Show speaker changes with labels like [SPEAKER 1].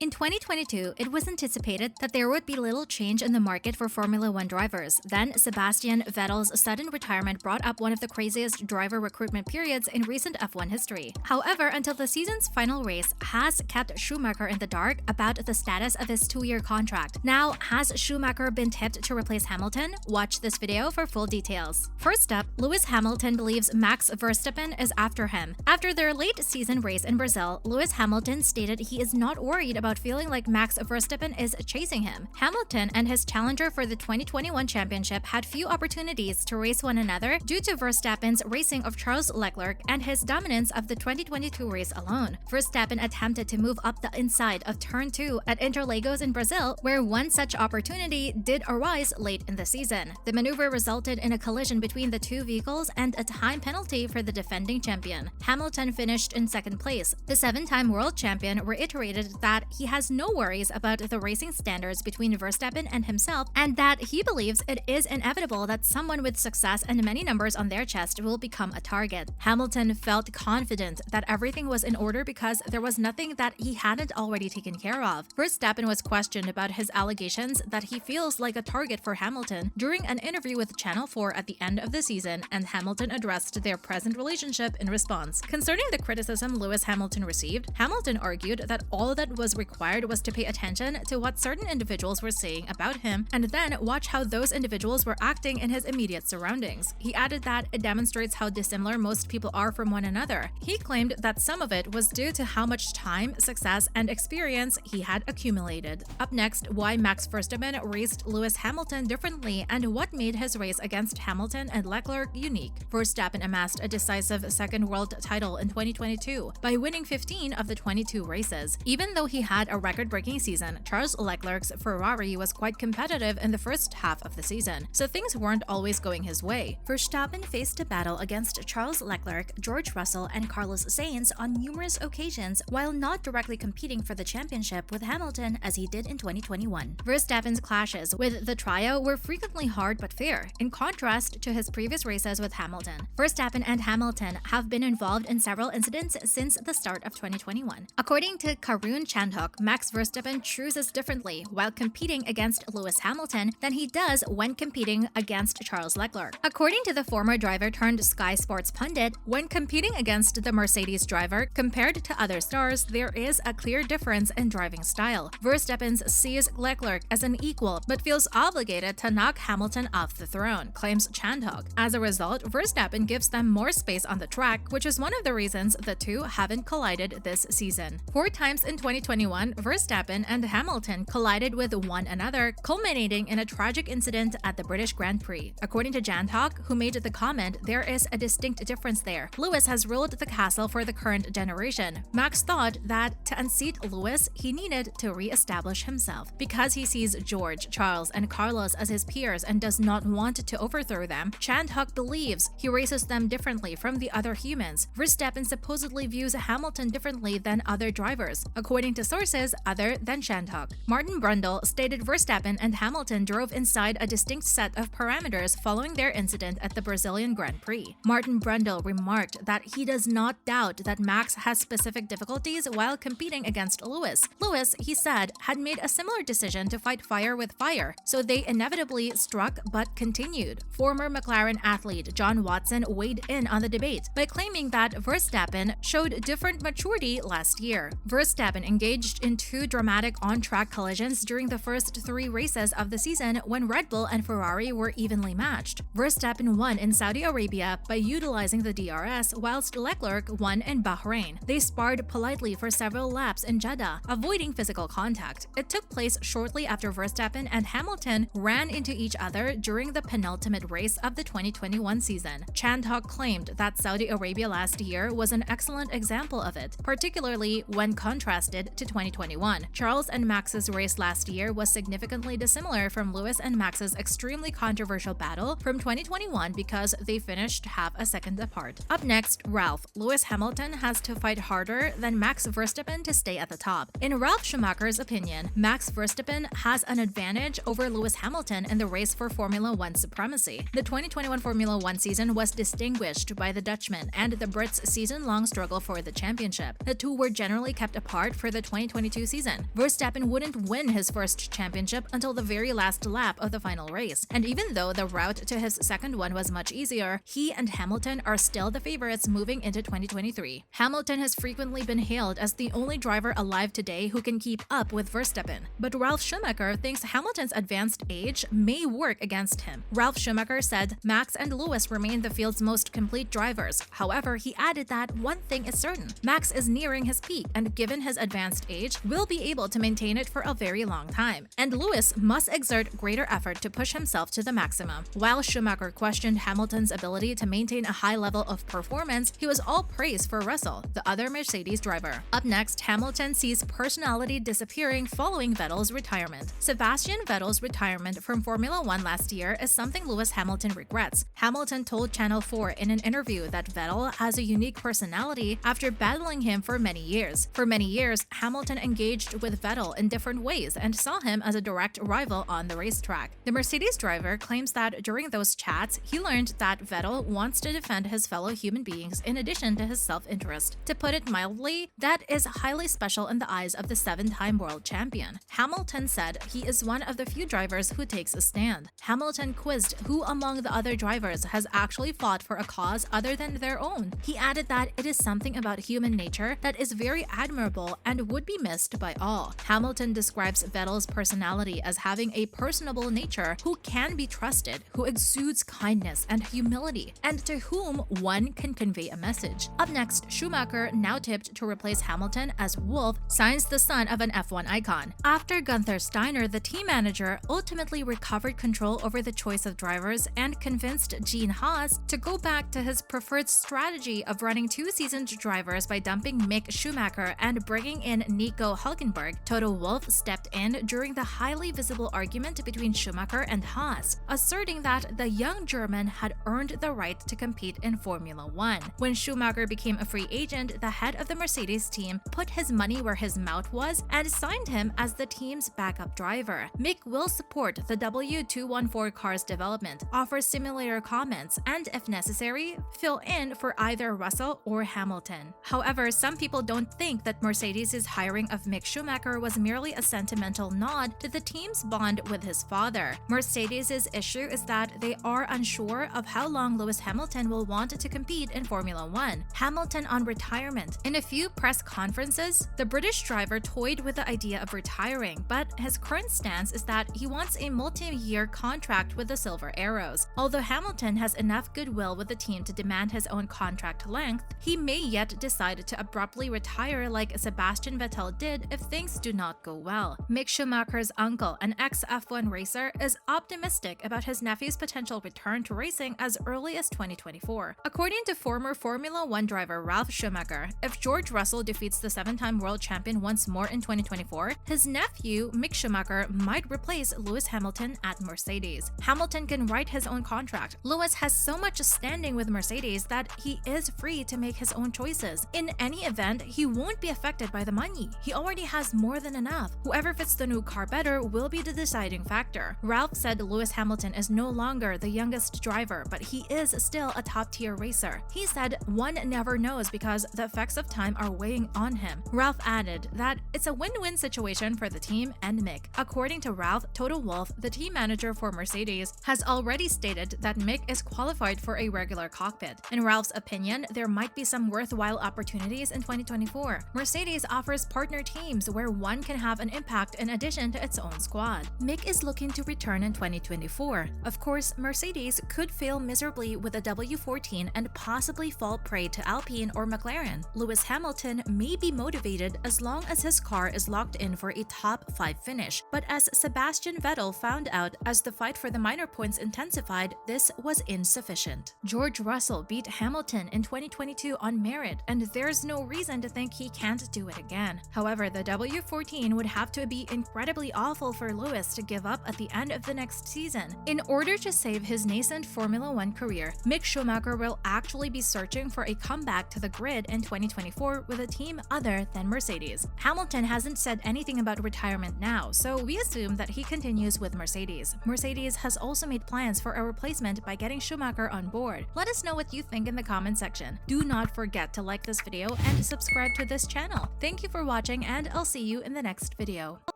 [SPEAKER 1] In 2022, it was anticipated that there would be little change in the market for Formula One drivers. Then, Sebastian Vettel's sudden retirement brought up one of the craziest driver recruitment periods in recent F1 history. However, until the season's final race, has kept Schumacher in the dark about the status of his 2-year contract. Now, has Schumacher been tipped to replace Hamilton? Watch this video for full details. First up, Lewis Hamilton believes Max Verstappen is after him. After their late season race in Brazil, Lewis Hamilton stated he is not worried about feeling like Max Verstappen is chasing him. Hamilton and his challenger for the 2021 championship had few opportunities to race one another due to Verstappen's racing of Charles Leclerc and his dominance of the 2022 race alone. Verstappen attempted to move up the inside of Turn 2 at Interlagos in Brazil, where one such opportunity did arise late in the season. The maneuver resulted in a collision between the two vehicles and a time penalty for the defending champion. Hamilton finished in second place. The 7-time world champion reiterated that he has no worries about the racing standards between Verstappen and himself, and that he believes it is inevitable that someone with success and many numbers on their chest will become a target. Hamilton felt confident that everything was in order because there was nothing that he hadn't already taken care of. Verstappen was questioned about his allegations that he feels like a target for Hamilton during an interview with Channel 4 at the end of the season, and Hamilton addressed their present relationship in response. Concerning the criticism Lewis Hamilton received, Hamilton argued that all that was required was to pay attention to what certain individuals were saying about him and then watch how those individuals were acting in his immediate surroundings. He added that it demonstrates how dissimilar most people are from one another. He claimed that some of it was due to how much time, success, and experience he had accumulated. Up next, why Max Verstappen raced Lewis Hamilton differently and what made his race against Hamilton and Leclerc unique. Verstappen amassed a decisive second world title in 2022 by winning 15 of the 22 races. Even though he had a record-breaking season, Charles Leclerc's Ferrari was quite competitive in the first half of the season, so things weren't always going his way. Verstappen faced a battle against Charles Leclerc, George Russell, and Carlos Sainz on numerous occasions while not directly competing for the championship with Hamilton as he did in 2021. Verstappen's clashes with the trio were frequently hard but fair, in contrast to his previous races with Hamilton. Verstappen and Hamilton have been involved in several incidents since the start of 2021. According to Karun Chandhok, Max Verstappen chooses differently while competing against Lewis Hamilton than he does when competing against Charles Leclerc. According to the former driver turned Sky Sports pundit, when competing against the Mercedes driver compared to other stars, there is a clear difference in driving style. Verstappen sees Leclerc as an equal but feels obligated to knock Hamilton off the throne, claims Chandhok. As a result, Verstappen gives them more space on the track, which is one of the reasons the two haven't collided this season. 4 times in 2021, Verstappen and Hamilton collided with one another, culminating in a tragic incident at the British Grand Prix. According to Chandhok, who made the comment, there is a distinct difference there. Lewis has ruled the castle for the current generation. Max thought that to unseat Lewis, he needed to re-establish himself. Because he sees George, Charles, and Carlos as his peers and does not want to overthrow them, Chandhok believes he races them differently from the other humans. Verstappen supposedly views Hamilton differently than other drivers, according to sources other than Chandhok. Martin Brundle stated Verstappen and Hamilton drove inside a distinct set of parameters following their incident at the Brazilian Grand Prix. Martin Brundle remarked that he does not doubt that Max has specific difficulties while competing against Lewis. Lewis, he said, had made a similar decision to fight fire with fire, so they inevitably struck but continued. Former McLaren athlete John Watson weighed in on the debate by claiming that Verstappen showed different maturity last year. Verstappen engaged in 2 dramatic on-track collisions during the first 3 races of the season when Red Bull and Ferrari were evenly matched. Verstappen won in Saudi Arabia by utilizing the DRS, whilst Leclerc won in Bahrain. They sparred politely for several laps in Jeddah, avoiding physical contact. It took place shortly after Verstappen and Hamilton ran into each other during the penultimate race of the 2021 season. Chandhok claimed that Saudi Arabia last year was an excellent example of it, particularly when contrasted to 2021. Charles and Max's race last year was significantly dissimilar from Lewis and Max's extremely controversial battle from 2021 because they finished half a second apart. Up next, Ralph. Lewis Hamilton has to fight harder than Max Verstappen to stay at the top. In Ralph Schumacher's opinion, Max Verstappen has an advantage over Lewis Hamilton in the race for Formula One supremacy. The 2021 Formula One season was distinguished by the Dutchman and the Brits' season-long struggle for the championship. The two were generally kept apart for the 2022 2022 season. Verstappen wouldn't win his first championship until the very last lap of the final race, and even though the route to his second one was much easier, he and Hamilton are still the favorites moving into 2023. Hamilton has frequently been hailed as the only driver alive today who can keep up with Verstappen, but Ralf Schumacher thinks Hamilton's advanced age may work against him. Ralf Schumacher said Max and Lewis remain the field's most complete drivers. However, he added that one thing is certain: Max is nearing his peak, and given his advanced age, will be able to maintain it for a very long time. And Lewis must exert greater effort to push himself to the maximum. While Schumacher questioned Hamilton's ability to maintain a high level of performance, he was all praise for Russell, the other Mercedes driver. Up next, Hamilton sees personality disappearing following Vettel's retirement. Sebastian Vettel's retirement from Formula One last year is something Lewis Hamilton regrets. Hamilton told Channel 4 in an interview that Vettel has a unique personality after battling him for many years. For many years, Hamilton engaged with Vettel in different ways and saw him as a direct rival on the racetrack. The Mercedes driver claims that during those chats, he learned that Vettel wants to defend his fellow human beings in addition to his self-interest. To put it mildly, that is highly special in the eyes of the 7-time world champion. Hamilton said he is one of the few drivers who takes a stand. Hamilton quizzed who among the other drivers has actually fought for a cause other than their own. He added that it is something about human nature that is very admirable and would be missed by all. Hamilton describes Vettel's personality as having a personable nature who can be trusted, who exudes kindness and humility, and to whom one can convey a message. Up next, Schumacher, now tipped to replace Hamilton as Wolf, signs the son of an F1 icon. After Gunther Steiner, the team manager, ultimately recovered control over the choice of drivers and convinced Gene Haas to go back to his preferred strategy of running two seasoned drivers by dumping Mick Schumacher and bringing in Nico Hülkenberg, Toto Wolff stepped in during the highly visible argument between Schumacher and Haas, asserting that the young German had earned the right to compete in Formula One. When Schumacher became a free agent, the head of the Mercedes team put his money where his mouth was and signed him as the team's backup driver. Mick will support the W214 car's development, offer simulator comments, and if necessary, fill in for either Russell or Hamilton. However, some people don't think that Mercedes' hiring of Mick Schumacher was merely a sentimental nod to the team's bond with his father. Mercedes' issue is that they are unsure of how long Lewis Hamilton will want to compete in Formula One. Hamilton on retirement. In a few press conferences, the British driver toyed with the idea of retiring, but his current stance is that he wants a multi-year contract with the Silver Arrows. Although Hamilton has enough goodwill with the team to demand his own contract length, he may yet decide to abruptly retire like Sebastian Vettel did if things do not go well. Mick Schumacher's uncle, an ex-F1 racer, is optimistic about his nephew's potential return to racing as early as 2024. According to former Formula One driver Ralf Schumacher, if George Russell defeats the 7-time world champion once more in 2024, his nephew Mick Schumacher might replace Lewis Hamilton at Mercedes. Hamilton can write his own contract. Lewis has so much standing with Mercedes that he is free to make his own choices. In any event, he won't be affected by the money. He already has more than enough. Whoever fits the new car better will be the deciding factor. Ralph said Lewis Hamilton is no longer the youngest driver, but he is still a top-tier racer. He said one never knows because the effects of time are weighing on him. Ralph added that it's a win-win situation for the team and Mick. According to Ralph, Toto Wolff, the team manager for Mercedes, has already stated that Mick is qualified for a regular cockpit. In Ralph's opinion, there might be some worthwhile opportunities in 2024. Mercedes offers partner teams where one can have an impact in addition to its own squad. Mick is looking to return in 2024. Of course, Mercedes could fail miserably with the W14 and possibly fall prey to Alpine or McLaren. Lewis Hamilton may be motivated as long as his car is locked in for a top 5 finish, but as Sebastian Vettel found out as the fight for the minor points intensified, this was insufficient. George Russell beat Hamilton in 2022 on merit, and there's no reason to think he can't do it again. However, the W14 would have to be incredibly awful for Lewis to give up at the end of the next season. In order to save his nascent Formula One career, Mick Schumacher will actually be searching for a comeback to the grid in 2024 with a team other than Mercedes. Hamilton hasn't said anything about retirement now, so we assume that he continues with Mercedes. Mercedes has also made plans for a replacement by getting Schumacher on board. Let us know what you think in the comment section. Do not forget to like this video and subscribe to this channel. Thank you for watching. watching, and I'll see you in the next video.